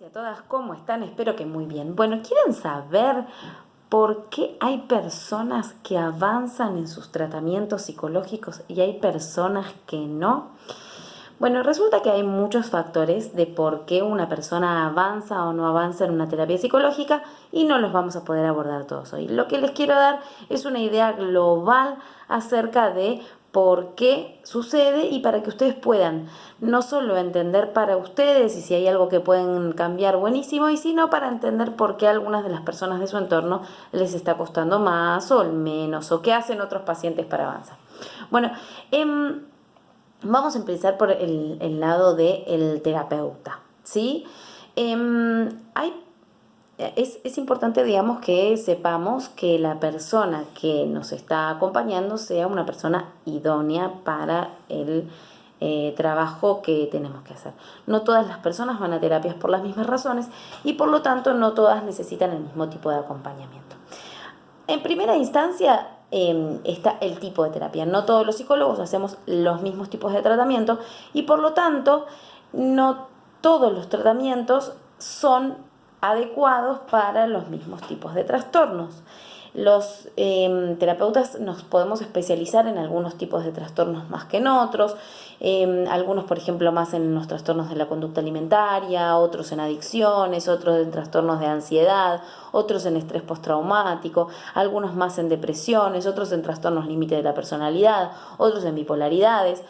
Y a todas, ¿cómo están? Espero que muy bien. Bueno, ¿quieren saber por qué hay personas que avanzan en sus tratamientos psicológicos y hay personas que no? Bueno, resulta que hay muchos factores de por qué una persona avanza o no avanza en una terapia psicológica y no los vamos a poder abordar todos hoy. Lo que les quiero dar es una idea global acerca de por qué sucede y para que ustedes puedan no solo entender para ustedes y si hay algo que pueden cambiar, buenísimo, y sino para entender por qué a algunas de las personas de su entorno les está costando más o menos o qué hacen otros pacientes para avanzar. Bueno, vamos a empezar por el lado del terapeuta, ¿sí? Es importante, digamos, que sepamos que la persona que nos está acompañando sea una persona idónea para el trabajo que tenemos que hacer. No todas las personas van a terapias por las mismas razones y por lo tanto no todas necesitan el mismo tipo de acompañamiento. En primera instancia está el tipo de terapia. No todos los psicólogos hacemos los mismos tipos de tratamiento y por lo tanto no todos los tratamientos son adecuados para los mismos tipos de trastornos. Los terapeutas nos podemos especializar en algunos tipos de trastornos más que en otros, algunos por ejemplo más en los trastornos de la conducta alimentaria, otros en adicciones, otros en trastornos de ansiedad, otros en estrés postraumático, algunos más en depresiones, otros en trastornos límite de la personalidad, otros en bipolaridades.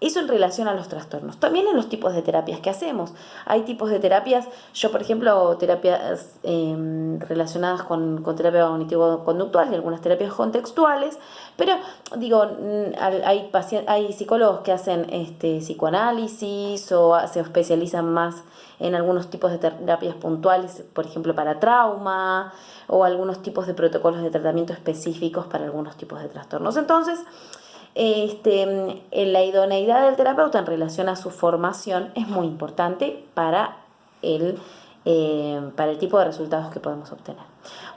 Eso en relación a los trastornos. También en los tipos de terapias que hacemos. Hay tipos de terapias, yo por ejemplo hago terapias relacionadas con terapia cognitivo-conductual y algunas terapias contextuales, pero digo, hay psicólogos que hacen psicoanálisis o se especializan más en algunos tipos de terapias puntuales, por ejemplo para trauma, o algunos tipos de protocolos de tratamiento específicos para algunos tipos de trastornos. Entonces, la idoneidad del terapeuta en relación a su formación es muy importante para el tipo de resultados que podemos obtener.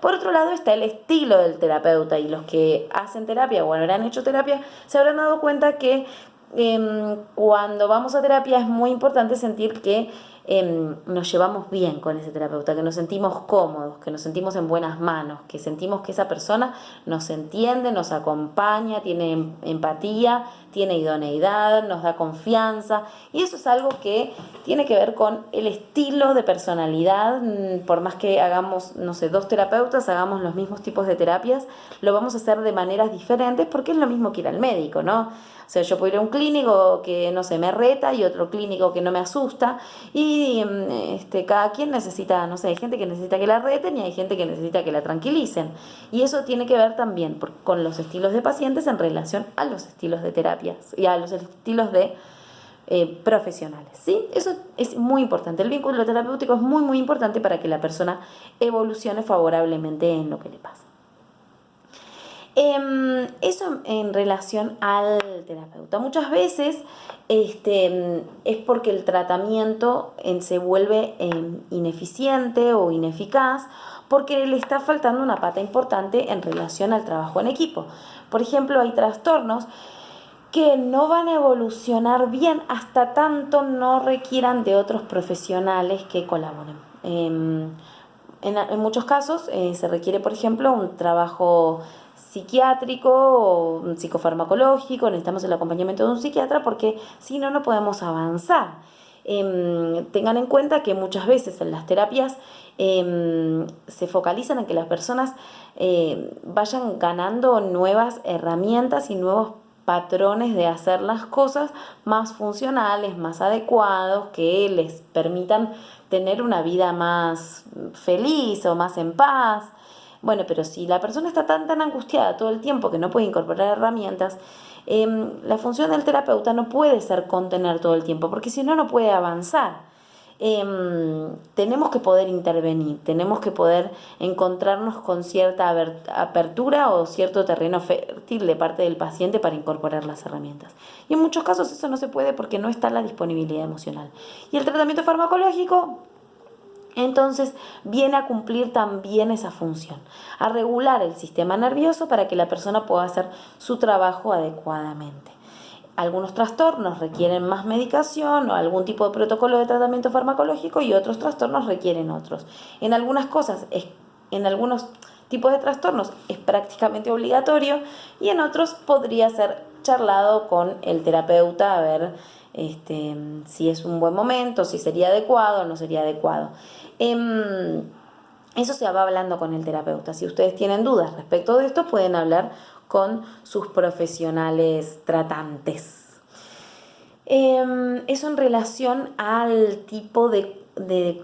Por otro lado está el estilo del terapeuta, y los que hacen terapia o habrán hecho terapia se habrán dado cuenta que cuando vamos a terapia es muy importante sentir que nos llevamos bien con ese terapeuta, que nos sentimos cómodos, que nos sentimos en buenas manos, que sentimos que esa persona nos entiende, nos acompaña, tiene empatía, tiene idoneidad, nos da confianza, y eso es algo que tiene que ver con el estilo de personalidad. Por más que hagamos, no sé, 2 terapeutas, hagamos los mismos tipos de terapias, lo vamos a hacer de maneras diferentes porque es lo mismo que ir al médico, ¿no? O sea, yo puedo ir a un clínico que, no sé, me reta y otro clínico que no me asusta, y cada quien necesita, no sé, hay gente que necesita que la reten y hay gente que necesita que la tranquilicen. Y eso tiene que ver también con los estilos de pacientes en relación a los estilos de terapias y a los estilos de profesionales, ¿sí? Eso es muy importante. El vínculo terapéutico es muy, muy importante para que la persona evolucione favorablemente en lo que le pasa. Eso en relación al terapeuta. Muchas veces es porque el tratamiento se vuelve ineficiente o ineficaz porque le está faltando una pata importante en relación al trabajo en equipo. Por ejemplo, hay trastornos que no van a evolucionar bien hasta tanto no requieran de otros profesionales que colaboren. En muchos casos se requiere, por ejemplo, un trabajo psiquiátrico o psicofarmacológico, necesitamos el acompañamiento de un psiquiatra porque si no, no podemos avanzar. Tengan en cuenta que muchas veces en las terapias se focalizan en que las personas vayan ganando nuevas herramientas y nuevos patrones de hacer las cosas más funcionales, más adecuados, que les permitan tener una vida más feliz o más en paz. Bueno, pero si la persona está tan angustiada todo el tiempo que no puede incorporar herramientas, la función del terapeuta no puede ser contener todo el tiempo, porque si no, no puede avanzar. Tenemos que poder intervenir, tenemos que poder encontrarnos con cierta apertura o cierto terreno fértil de parte del paciente para incorporar las herramientas. Y en muchos casos eso no se puede porque no está la disponibilidad emocional. Y el tratamiento farmacológico entonces viene a cumplir también esa función, a regular el sistema nervioso para que la persona pueda hacer su trabajo adecuadamente. algunos trastornos requieren más medicación o algún tipo de protocolo de tratamiento farmacológico y otros trastornos requieren otros. En algunas cosas, en algunos tipos de trastornos es prácticamente obligatorio y en otros podría ser charlado con el terapeuta a ver si es un buen momento, si sería adecuado o no sería adecuado. Eso se va hablando con el terapeuta. Si ustedes tienen dudas respecto de esto, pueden hablar con sus profesionales tratantes. Eso en relación al tipo de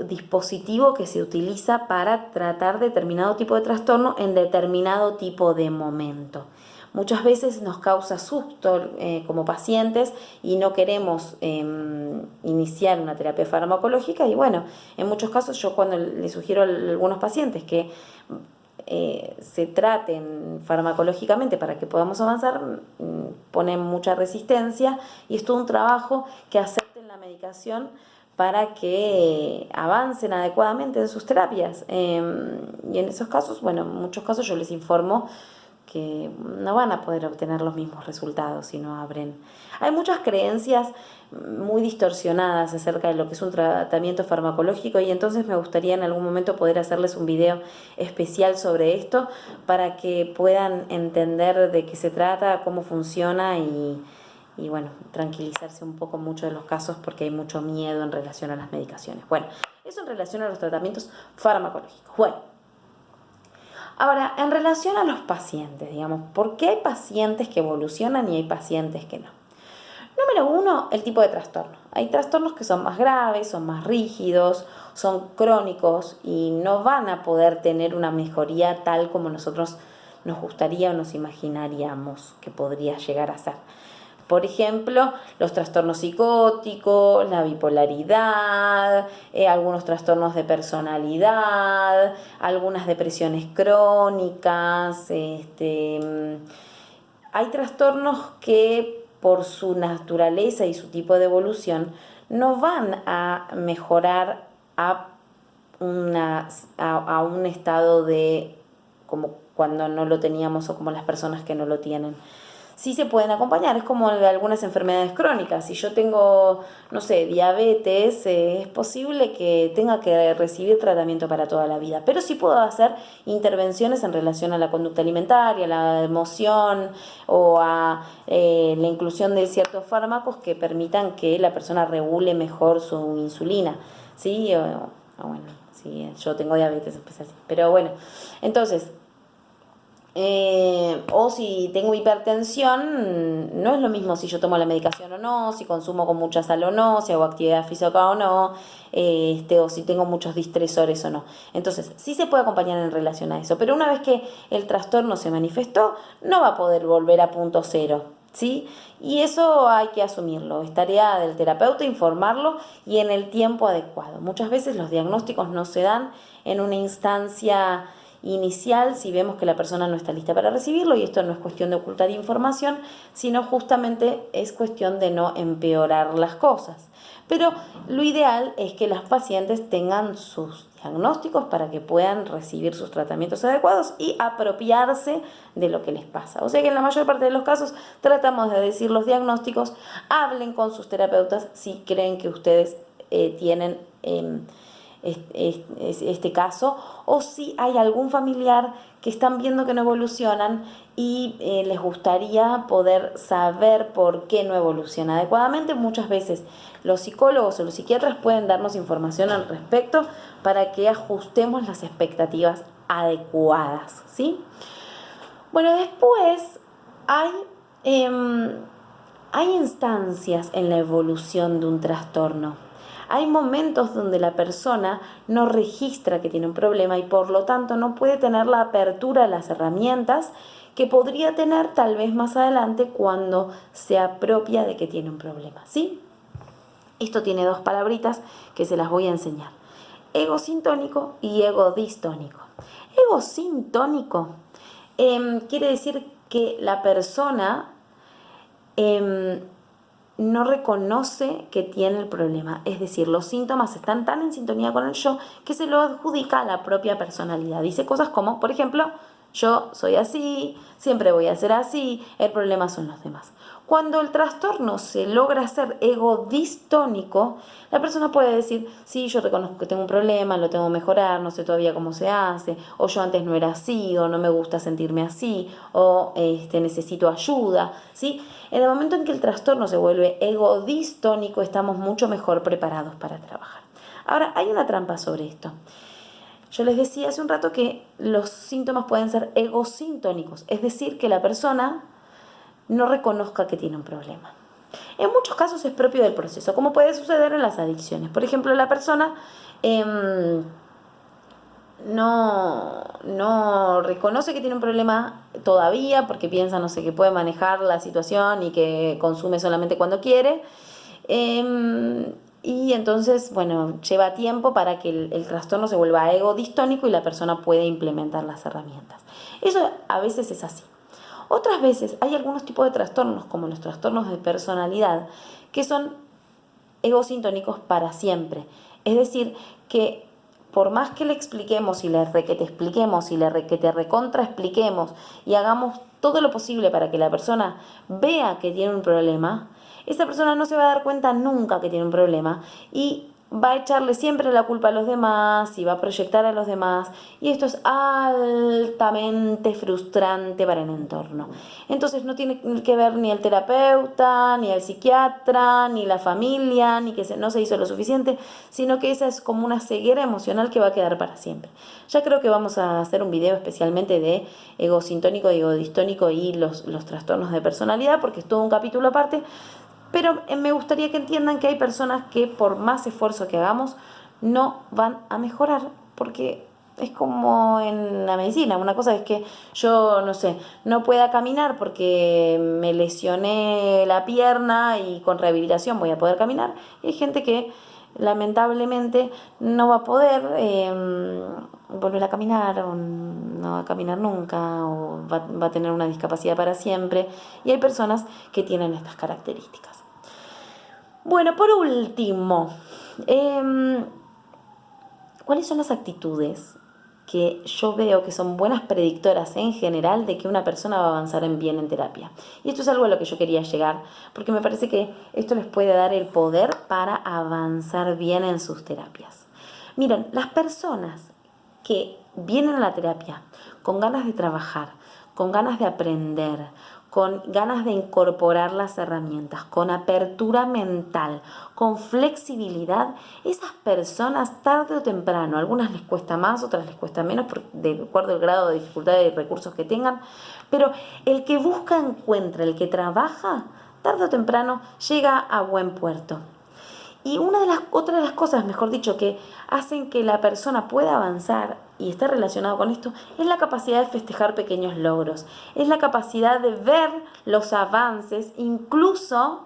dispositivo que se utiliza para tratar determinado tipo de trastorno en determinado tipo de momento. Muchas veces nos causa susto como pacientes y no queremos iniciar una terapia farmacológica y bueno, en muchos casos yo cuando le sugiero a algunos pacientes que se traten farmacológicamente para que podamos avanzar, ponen mucha resistencia y es todo un trabajo que acepten la medicación para que avancen adecuadamente en sus terapias. Y en esos casos, bueno, en muchos casos yo les informo que no van a poder obtener los mismos resultados si no abren. Hay muchas creencias muy distorsionadas acerca de lo que es un tratamiento farmacológico y entonces me gustaría en algún momento poder hacerles un video especial sobre esto para que puedan entender de qué se trata, cómo funciona y bueno, tranquilizarse un poco mucho de los casos porque hay mucho miedo en relación a las medicaciones. Bueno, eso en relación a los tratamientos farmacológicos. Bueno, ahora, en relación a los pacientes, digamos, ¿por qué hay pacientes que evolucionan y hay pacientes que no? Número uno, el tipo de trastorno. Hay trastornos que son más graves, son más rígidos, son crónicos y no van a poder tener una mejoría tal como nosotros nos gustaría o nos imaginaríamos que podría llegar a ser. Por ejemplo, los trastornos psicóticos, la bipolaridad, algunos trastornos de personalidad, algunas depresiones crónicas. Hay trastornos que por su naturaleza y su tipo de evolución no van a mejorar a un estado de como cuando no lo teníamos o como las personas que no lo tienen. Sí se pueden acompañar, es como algunas enfermedades crónicas. Si yo tengo, no sé, diabetes, es posible que tenga que recibir tratamiento para toda la vida, pero sí puedo hacer intervenciones en relación a la conducta alimentaria, a la emoción o a la inclusión de ciertos fármacos que permitan que la persona regule mejor su insulina, ¿sí? Bueno, sí, yo tengo diabetes, pues así. Pero bueno, entonces o si tengo hipertensión, no es lo mismo si yo tomo la medicación o no, si consumo con mucha sal o no, si hago actividad física o no, o si tengo muchos distresores o no. Entonces, sí se puede acompañar en relación a eso, pero una vez que el trastorno se manifestó, no va a poder volver a punto cero, ¿sí? Y eso hay que asumirlo, es tarea del terapeuta informarlo y en el tiempo adecuado. Muchas veces los diagnósticos no se dan en una instancia inicial si vemos que la persona no está lista para recibirlo, y esto no es cuestión de ocultar información, sino justamente es cuestión de no empeorar las cosas. Pero lo ideal es que las pacientes tengan sus diagnósticos para que puedan recibir sus tratamientos adecuados y apropiarse de lo que les pasa. O sea que en la mayor parte de los casos tratamos de decir los diagnósticos, hablen con sus terapeutas si creen que ustedes tienen este caso, o si hay algún familiar que están viendo que no evolucionan y les gustaría poder saber por qué no evoluciona adecuadamente. Muchas veces los psicólogos o los psiquiatras pueden darnos información al respecto para que ajustemos las expectativas adecuadas, ¿sí? Bueno, después hay instancias en la evolución de un trastorno. Hay momentos donde la persona no registra que tiene un problema y por lo tanto no puede tener la apertura a las herramientas que podría tener tal vez más adelante cuando se apropia de que tiene un problema, ¿sí? Esto tiene dos palabritas que se las voy a enseñar: ego sintónico y ego distónico. Ego sintónico quiere decir que la persona no reconoce que tiene el problema, es decir, los síntomas están tan en sintonía con el yo que se lo adjudica a la propia personalidad. Dice cosas como, por ejemplo, yo soy así, siempre voy a ser así, el problema son los demás. Cuando el trastorno se logra hacer egodistónico, la persona puede decir, sí, yo reconozco que tengo un problema, lo tengo que mejorar, no sé todavía cómo se hace, o yo antes no era así, o no me gusta sentirme así, o necesito ayuda, ¿sí? En el momento en que el trastorno se vuelve egodistónico, estamos mucho mejor preparados para trabajar. Ahora, hay una trampa sobre esto. Yo les decía hace un rato que los síntomas pueden ser egosintónicos, es decir, que la persona no reconozca que tiene un problema. En muchos casos es propio del proceso, como puede suceder en las adicciones. Por ejemplo, la persona no reconoce que tiene un problema todavía porque piensa, no sé, que puede manejar la situación y que consume solamente cuando quiere. Y entonces, bueno, lleva tiempo para que el trastorno se vuelva egodistónico y la persona pueda implementar las herramientas. Eso a veces es así. Otras veces hay algunos tipos de trastornos, como los trastornos de personalidad, que son egosintónicos para siempre. Es decir, que por más que le expliquemos y le requete expliquemos y le requete recontra expliquemos y hagamos todo lo posible para que la persona vea que tiene un problema, esa persona no se va a dar cuenta nunca que tiene un problema y va a echarle siempre la culpa a los demás y va a proyectar a los demás, y esto es altamente frustrante para el entorno. Entonces no tiene que ver ni el terapeuta, ni el psiquiatra, ni la familia, ni que no se hizo lo suficiente, sino que esa es como una ceguera emocional que va a quedar para siempre. Ya creo que vamos a hacer un video especialmente de egosintónico, egodistónico y los trastornos de personalidad, porque es todo un capítulo aparte. Pero me gustaría que entiendan que hay personas que por más esfuerzo que hagamos no van a mejorar, porque es como en la medicina. Una cosa es que yo, no sé, no pueda caminar porque me lesioné la pierna y con rehabilitación voy a poder caminar. Y hay gente que lamentablemente no va a poder volver a caminar, o no va a caminar nunca, o va a tener una discapacidad para siempre. Y hay personas que tienen estas características. Bueno, por último, ¿cuáles son las actitudes que yo veo que son buenas predictoras en general de que una persona va a avanzar bien en terapia? Y esto es algo a lo que yo quería llegar, porque me parece que esto les puede dar el poder para avanzar bien en sus terapias. Miren, las personas que vienen a la terapia con ganas de trabajar, con ganas de aprender, con ganas de incorporar las herramientas, con apertura mental, con flexibilidad, esas personas tarde o temprano, a algunas les cuesta más, otras les cuesta menos, de acuerdo al grado de dificultad y recursos que tengan, pero el que busca encuentra, el que trabaja, tarde o temprano llega a buen puerto. Y otra de las cosas, mejor dicho, que hacen que la persona pueda avanzar y está relacionado con esto, es la capacidad de festejar pequeños logros, es la capacidad de ver los avances, incluso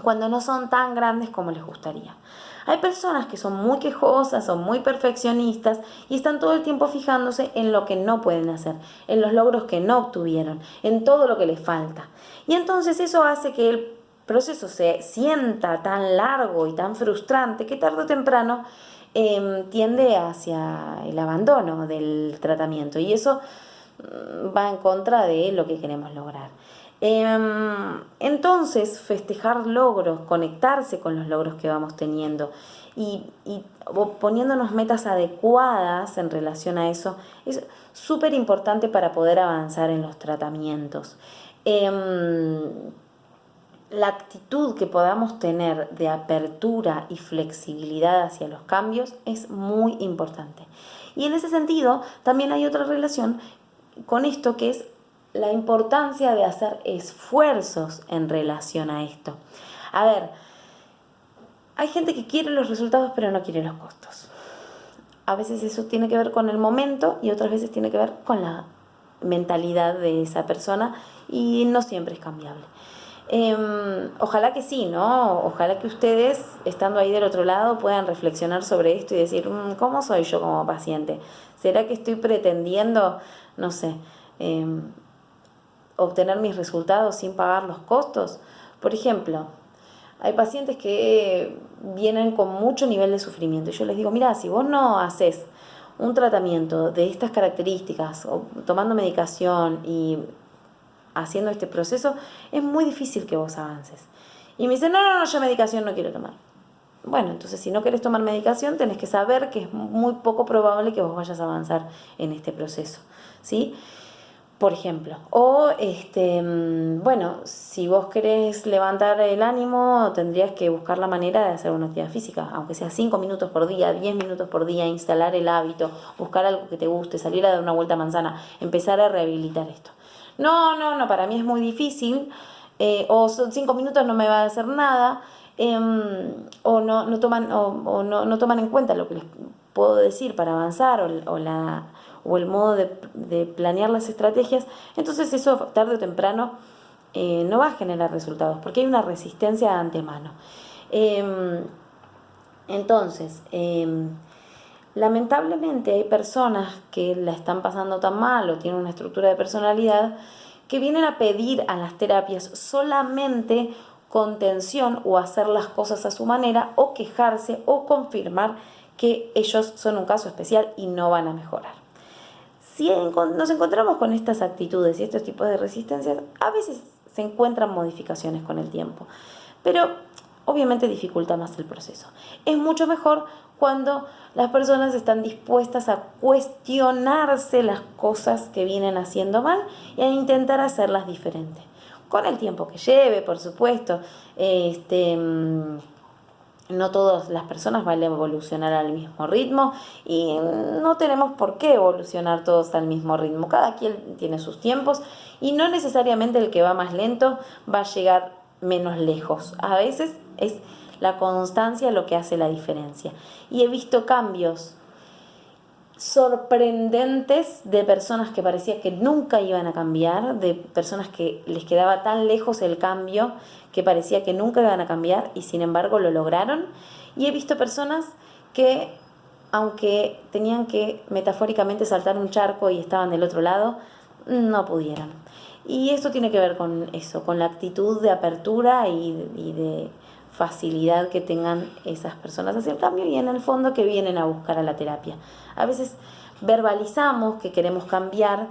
cuando no son tan grandes como les gustaría. Hay personas que son muy quejosas, son muy perfeccionistas y están todo el tiempo fijándose en lo que no pueden hacer, en los logros que no obtuvieron, en todo lo que les falta. Y entonces eso hace que el proceso se sienta tan largo y tan frustrante que tarde o temprano tiende hacia el abandono del tratamiento, y eso va en contra de lo que queremos lograr. Entonces, festejar logros, conectarse con los logros que vamos teniendo y poniéndonos metas adecuadas en relación a eso es súper importante para poder avanzar en los tratamientos. La actitud que podamos tener de apertura y flexibilidad hacia los cambios es muy importante. Y en ese sentido, también hay otra relación con esto, que es la importancia de hacer esfuerzos en relación a esto. A ver, hay gente que quiere los resultados pero no quiere los costos. A veces eso tiene que ver con el momento y otras veces tiene que ver con la mentalidad de esa persona, y no siempre es cambiable. Ojalá que sí, ¿no? Ojalá que ustedes, estando ahí del otro lado, puedan reflexionar sobre esto y decir, ¿cómo soy yo como paciente? ¿Será que estoy pretendiendo, no sé, obtener mis resultados sin pagar los costos? Por ejemplo, hay pacientes que vienen con mucho nivel de sufrimiento y yo les digo, mira, si vos no haces un tratamiento de estas características, o tomando medicación y haciendo este proceso, es muy difícil que vos avances. Y me dicen, no, yo medicación no quiero tomar. Bueno, entonces si no querés tomar medicación, tenés que saber que es muy poco probable que vos vayas a avanzar en este proceso, ¿sí? Por ejemplo, o bueno, si vos querés levantar el ánimo, tendrías que buscar la manera de hacer una actividad física, aunque sea 5 minutos por día, 10 minutos por día, instalar el hábito, buscar algo que te guste, salir a dar una vuelta a manzana, empezar a rehabilitar esto. No, para mí es muy difícil, o son 5 minutos no me va a hacer nada, o no toman, o no toman en cuenta lo que les puedo decir para avanzar, o el modo de planear las estrategias. Entonces eso tarde o temprano no va a generar resultados, porque hay una resistencia de antemano. Entonces, lamentablemente hay personas que la están pasando tan mal o tienen una estructura de personalidad que vienen a pedir a las terapias solamente contención o hacer las cosas a su manera, o quejarse o confirmar que ellos son un caso especial y no van a mejorar. Si nos encontramos con estas actitudes y estos tipos de resistencias, a veces se encuentran modificaciones con el tiempo, pero obviamente dificulta más el proceso. Es mucho mejor cuando las personas están dispuestas a cuestionarse las cosas que vienen haciendo mal y a intentar hacerlas diferentes. Con el tiempo que lleve, por supuesto. No todas las personas van a evolucionar al mismo ritmo y no tenemos por qué evolucionar todos al mismo ritmo. Cada quien tiene sus tiempos y no necesariamente el que va más lento va a llegar menos lejos. A veces es la constancia lo que hace la diferencia. Y he visto cambios sorprendentes de personas que parecía que nunca iban a cambiar, de personas que les quedaba tan lejos el cambio que parecía que nunca iban a cambiar y sin embargo lo lograron. Y he visto personas que, aunque tenían que metafóricamente saltar un charco y estaban del otro lado, no pudieron. Y esto tiene que ver con eso, con la actitud de apertura y de facilidad que tengan esas personas hacia el cambio y en el fondo que vienen a buscar a la terapia. A veces verbalizamos que queremos cambiar,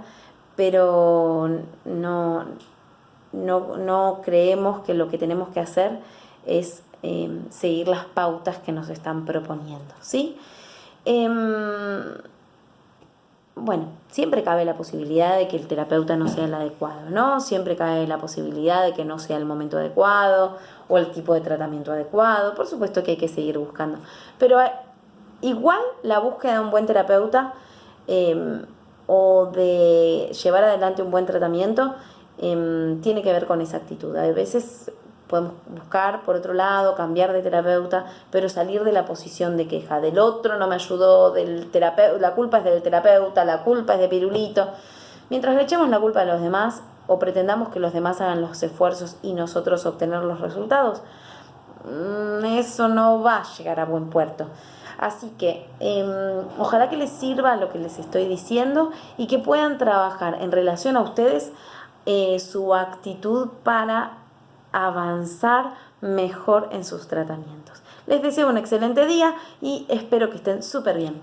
pero no creemos que lo que tenemos que hacer es seguir las pautas que nos están proponiendo, ¿sí? Bueno, siempre cabe la posibilidad de que el terapeuta no sea el adecuado, ¿no? Siempre cabe la posibilidad de que no sea el momento adecuado o el tipo de tratamiento adecuado. Por supuesto que hay que seguir buscando. Pero igual la búsqueda de un buen terapeuta o de llevar adelante un buen tratamiento tiene que ver con esa actitud. A veces podemos buscar por otro lado, cambiar de terapeuta, pero salir de la posición de queja. Del otro no me ayudó, del terapeuta, la culpa es del terapeuta, la culpa es de Pirulito. Mientras le echemos la culpa a los demás o pretendamos que los demás hagan los esfuerzos y nosotros obtener los resultados, eso no va a llegar a buen puerto. Así que ojalá que les sirva lo que les estoy diciendo y que puedan trabajar en relación a ustedes su actitud para avanzar mejor en sus tratamientos. Les deseo un excelente día y espero que estén súper bien.